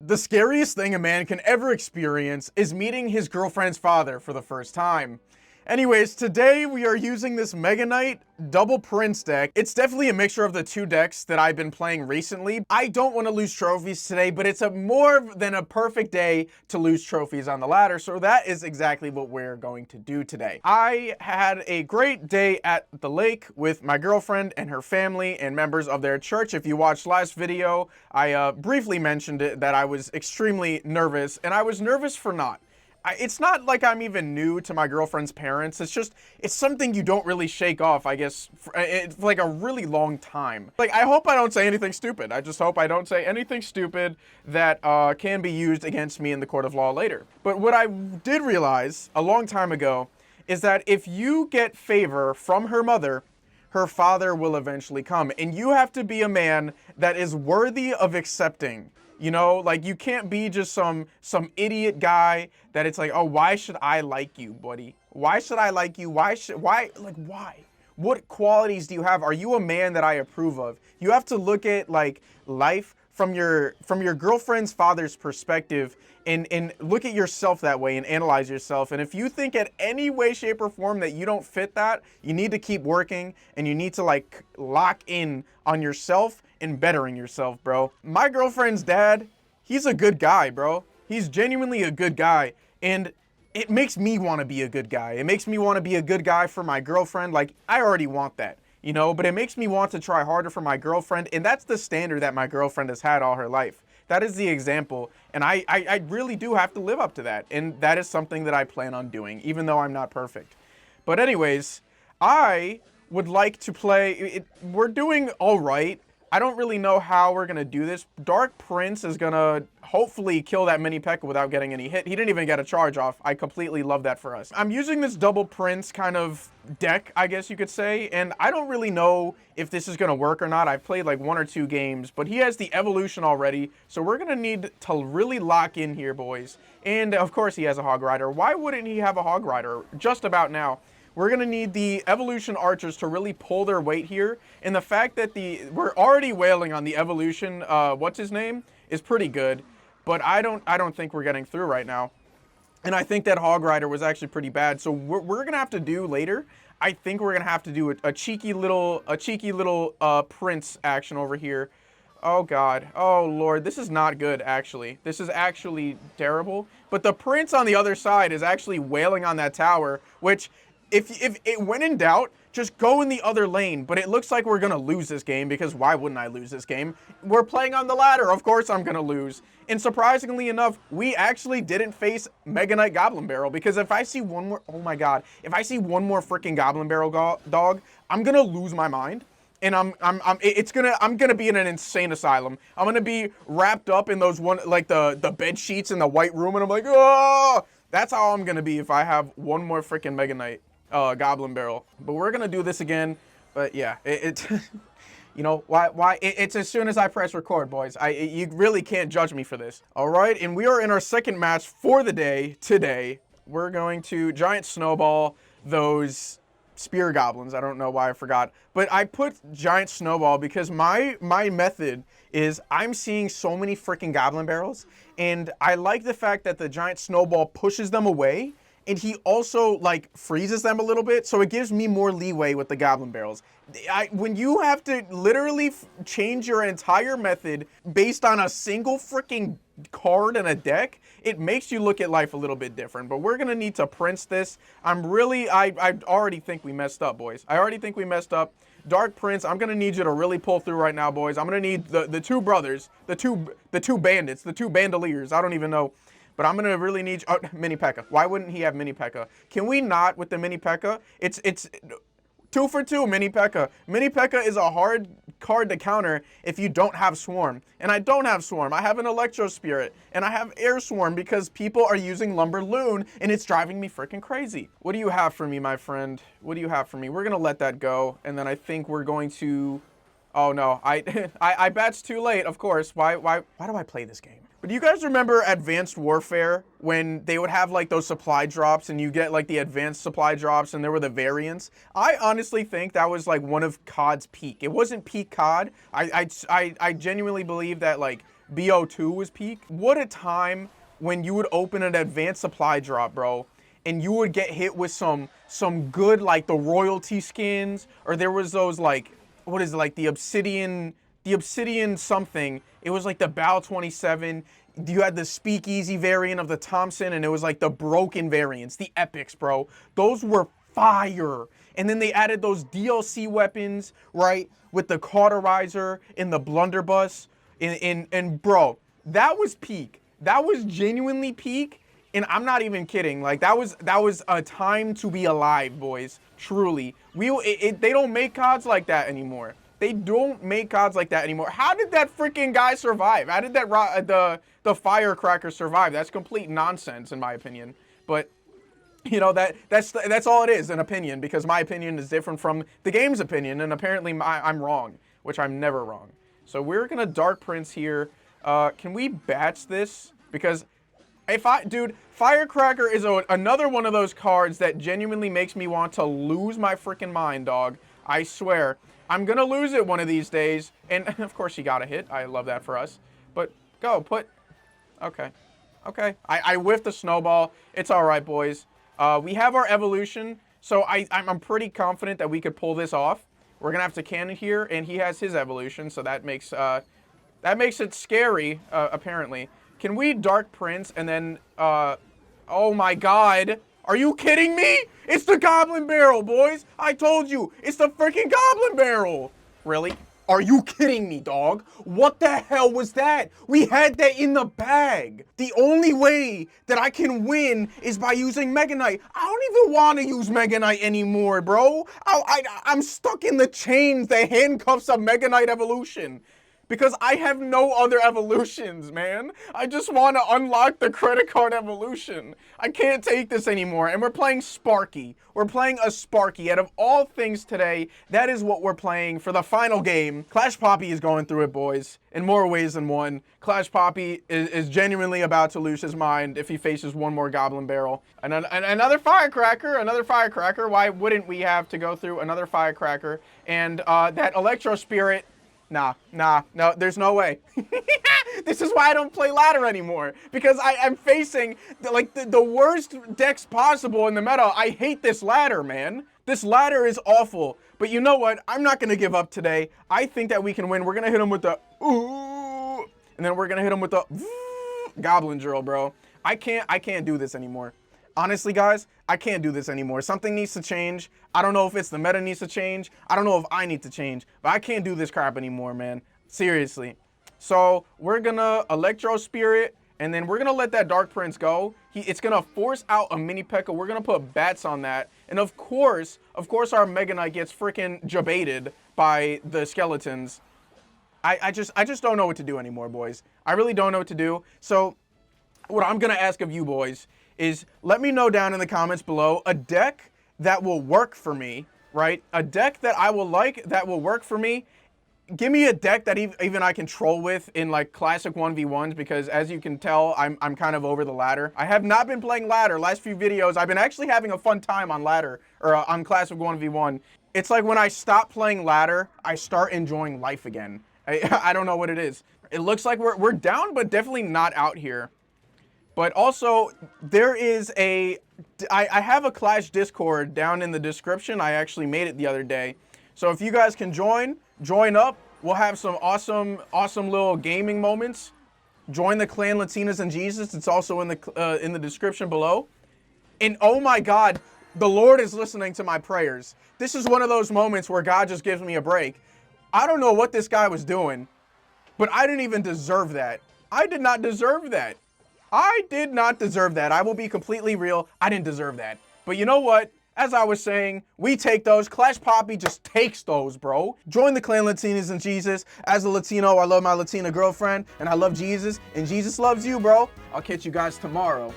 The scariest thing a man can ever experience is meeting his girlfriend's father for the first time. Anyways, today we are using this Mega Knight double Prince deck. It's definitely a mixture of the two decks that I've been playing recently. I don't want to lose trophies today, but it's a more than a perfect day to lose trophies on the ladder, so that is exactly what we're going to do today. I had a great day at the lake with my girlfriend and her family and members of their church. If you watched last video, I briefly mentioned it, that I was extremely nervous, and I was nervous for not. It's not like I'm even new to my girlfriend's parents. It's just, it's something you don't really shake off, I guess, for like a really long time. Like, I hope I don't say anything stupid. I just hope I don't say anything stupid that can be used against me in the court of law later. But what I did realize a long time ago is that if you get favor from her mother, her father will eventually come. And you have to be a man that is worthy of accepting. You know, like, you can't be just some idiot guy that it's like, oh, why should I like you, buddy? Why should I like you? Why? What qualities do you have? Are you a man that I approve of? You have to look at, like, life from your girlfriend's father's perspective and look at yourself that way and analyze yourself. And if you think at any way, shape, or form that you don't fit that, you need to keep working and you need to, like, lock in on yourself and bettering yourself, bro. My girlfriend's dad, he's a good guy, bro. He's genuinely a good guy, and it makes me want to be a good guy. It makes me want to be a good guy for my girlfriend. Like, I already want that, you know, but it makes me want to try harder for my girlfriend, and that's the standard that my girlfriend has had all her life. That is the example, and I really do have to live up to that, and that is something that I plan on doing, even though I'm not perfect. But anyways, I would like to play, we're doing all right. I don't really know how we're going to do this. Dark Prince is going to hopefully kill that mini P.E.K.K.A without getting any hit. He didn't even get a charge off. I completely love that for us. I'm using this double Prince kind of deck, I guess you could say, and I don't really know if this is going to work or not. I've played like 1 or 2 games, but he has the evolution already, so we're going to need to really lock in here, boys. And of course he has a Hog Rider. Why wouldn't he have a Hog Rider just about now? We're going to need the evolution archers to really pull their weight here. And the fact that we're already wailing on the evolution, what's his name, is pretty good. But I don't think we're getting through right now. And I think that Hog Rider was actually pretty bad. So we're going to have to do later, I think we're going to have to do a cheeky little Prince action over here. Oh, God. Oh, Lord. This is not good, actually. This is actually terrible. But the Prince on the other side is actually wailing on that tower, which, if it, when in doubt, just go in the other lane. But it looks like we're going to lose this game, because why wouldn't I lose this game? We're playing on the ladder. Of course I'm going to lose. And surprisingly enough, we actually didn't face Mega Knight Goblin Barrel, because if I see one more, oh my God, if I see one more freaking Goblin Barrel dog, I'm going to lose my mind. And I'm gonna be in an insane asylum. I'm gonna be wrapped up in those the bed sheets in the white room, and I'm like, oh, that's how I'm gonna be if I have one more freaking Mega Knight Goblin Barrel. But we're gonna do this again. But yeah, you know, it's as soon as I press record, boys. You really can't judge me for this. All right, and we are in our second match for the day today. We're going to Giant Snowball those spear goblins. I don't know why I forgot, but I put Giant Snowball because my method is I'm seeing so many freaking Goblin Barrels, and I like the fact that the Giant Snowball pushes them away, and he also, like, freezes them a little bit, so it gives me more leeway with the Goblin Barrels. When you have to literally change your entire method based on a single freaking card and a deck, it makes you look at life a little bit different. But we're going to need to Prince this. I already think we messed up, boys. I already think we messed up. Dark Prince, I'm going to need you to really pull through right now, boys. I'm going to need the two brothers, the two bandits, the two bandoliers. I don't even know. But I'm going to really need you. Oh, mini P.E.K.K.A. Why wouldn't he have mini P.E.K.K.A? Can we not with the mini P.E.K.K.A? It's 2 for 2 mini P.E.K.K.A. Mini P.E.K.K.A is a hard card to counter if you don't have Swarm. And I don't have Swarm. I have an Electro Spirit. And I have Air Swarm because people are using Lumber Loon, and it's driving me freaking crazy. What do you have for me, my friend? What do you have for me? We're going to let that go. And then I think we're going to... Oh, no. I bet's too late, of course. Why do I play this game? But do you guys remember Advanced Warfare when they would have like those supply drops and you get like the advanced supply drops and there were the variants? I honestly think that was like one of COD's peak. It wasn't peak COD. I genuinely believe that like BO2 was peak. What a time when you would open an advanced supply drop, bro, and you would get hit with some good, like, the royalty skins, or there was those, like, what is it, like, the obsidian something. It was like the Bow 27. You had the speakeasy variant of the Thompson, and it was like the broken variants, the epics, bro. Those were fire. And then they added those DLC weapons, right, with the cauterizer and the blunderbuss. And bro, that was peak. That was genuinely peak. And I'm not even kidding. Like, that was a time to be alive, boys. Truly. They don't make CODs like that anymore. They don't make CODs like that anymore. How did that freaking guy survive? How did that the firecracker survive? That's complete nonsense, in my opinion. But you know, that's all it is, an opinion, because my opinion is different from the game's opinion, and apparently I'm wrong, which I'm never wrong. So we're gonna Dark Prince here. Can we batch this? Because dude, Firecracker is another one of those cards that genuinely makes me want to lose my freaking mind, dog. I swear. I'm gonna lose it one of these days. And of course he got a hit. I love that for us. But go, okay. Okay. I whiffed the snowball. It's alright, boys. We have our evolution, so I'm pretty confident that we could pull this off. We're gonna have to cannon here, and he has his evolution, so that makes it scary, apparently. Can we Dark Prince and then, oh my god, are you kidding me? It's the Goblin Barrel, boys! I told you, it's the freaking Goblin Barrel! Really? Are you kidding me, dog? What the hell was that? We had that in the bag. The only way that I can win is by using Mega Knight. I don't even want to use Mega Knight anymore, bro. I'm stuck in the chains, the handcuffs of Mega Knight Evolution. Because I have no other evolutions, man. I just want to unlock the credit card evolution. I can't take this anymore. And we're playing Sparky. We're playing a Sparky. Out of all things today, that is what we're playing for the final game. Clash Poppy is going through it, boys. In more ways than one. Clash Poppy is genuinely about to lose his mind if he faces one more Goblin Barrel. Another Firecracker. Another Firecracker. Why wouldn't we have to go through another Firecracker? And that Electro Spirit... No, there's no way. This is why I don't play ladder anymore. Because I'm facing, the worst decks possible in the meta. I hate this ladder, man. This ladder is awful. But you know what? I'm not going to give up today. I think that we can win. We're going to hit him with the ooh. And then we're going to hit him with the Goblin Drill, bro. I can't do this anymore. Honestly, guys, I can't do this anymore. Something needs to change. I don't know if it's the meta needs to change. I don't know if I need to change. But I can't do this crap anymore, man. Seriously. So we're going to Electro Spirit, and then we're going to let that Dark Prince go. It's going to force out a Mini P.E.K.K.A. We're going to put bats on that. And of course our Mega Knight gets freaking jabated by the skeletons. I just don't know what to do anymore, boys. I really don't know what to do. So what I'm going to ask of you boys is let me know down in the comments below a deck that will work for me, right? A deck that I will like, that will work for me. Give me a deck that even I can troll with in like classic 1v1s, because as you can tell, I'm kind of over the ladder. I have not been playing ladder. Last few videos, I've been actually having a fun time on ladder, or on classic 1v1. It's like when I stop playing ladder, I start enjoying life again. I don't know what it is. It looks like we're down, but definitely not out here. But also, there is I have a Clash Discord down in the description. I actually made it the other day. So if you guys can join up. We'll have some awesome little gaming moments. Join the Clan Latinas and Jesus. It's also in the description below. And oh my God, the Lord is listening to my prayers. This is one of those moments where God just gives me a break. I don't know what this guy was doing, but I didn't even deserve that. I did not deserve that. I did not deserve that. I will be completely real. I didn't deserve that. But you know what? As I was saying, we take those. Clash Poppy just takes those, bro. Join the Clan Latinas and Jesus. As a Latino, I love my Latina girlfriend, and I love Jesus, and Jesus loves you, bro. I'll catch you guys tomorrow.